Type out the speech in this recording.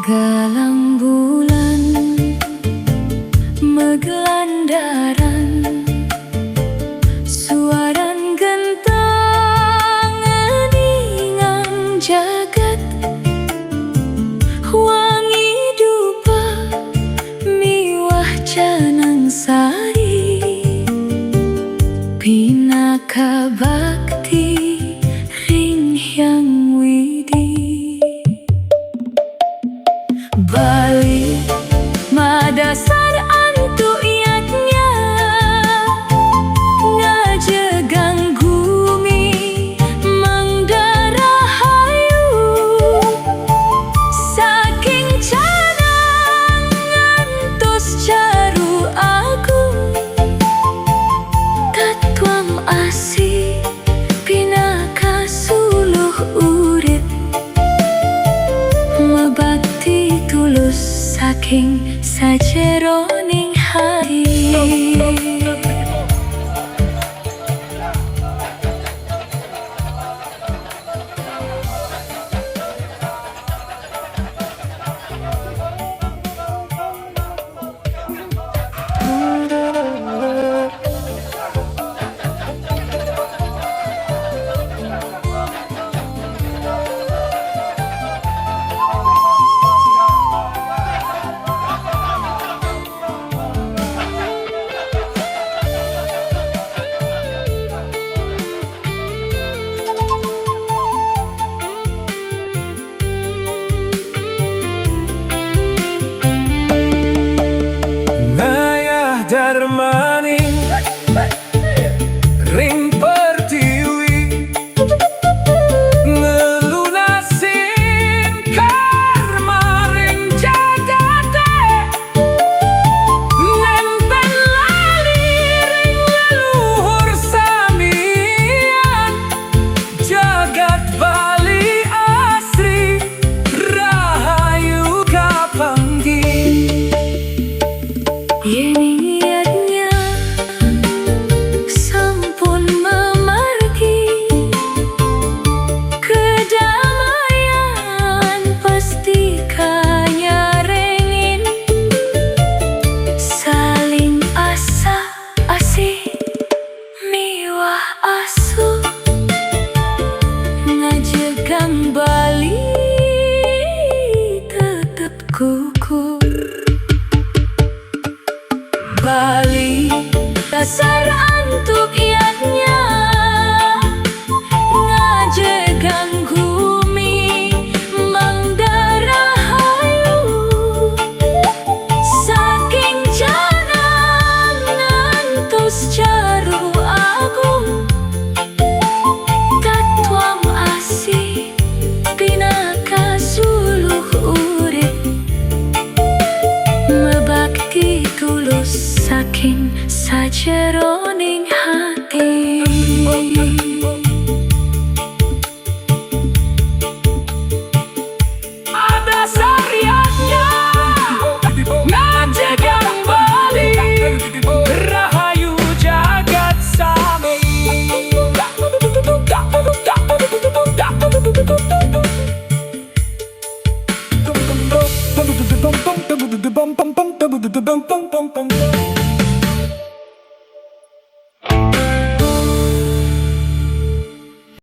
Galang bulan megelandaran, suaran gentang ngeningan jagat, wangi dupa miwah canang sari, pinaka bakti ring hyang widi. Bali madasar antu iatnya, ngajegang gumi mangdarahayu, saking canang ngantos caru agung, tatuang asih pinaka suluh urip, mebakti tulus saking sajeroning hati. Darmaning ring pertiwi, ngelunasin karma ring jagate, nempel lali ring leluhur samian, jagat Bali asri rahayu kapanggi. Ngajegang Bali tetep kukur. Bali dasar antuk iatnya, ngajegang gumi mangdarahayu, saking canang ngantos caru agung, tatuang asih pinaka suluh urip, mebakti tulus saking sajeroning hati. Ada sariatnya ngajegang Bali, rahayu jagat sami. Bum bum bum bum bum bum bum bum bum bum bum bum bum bum bum.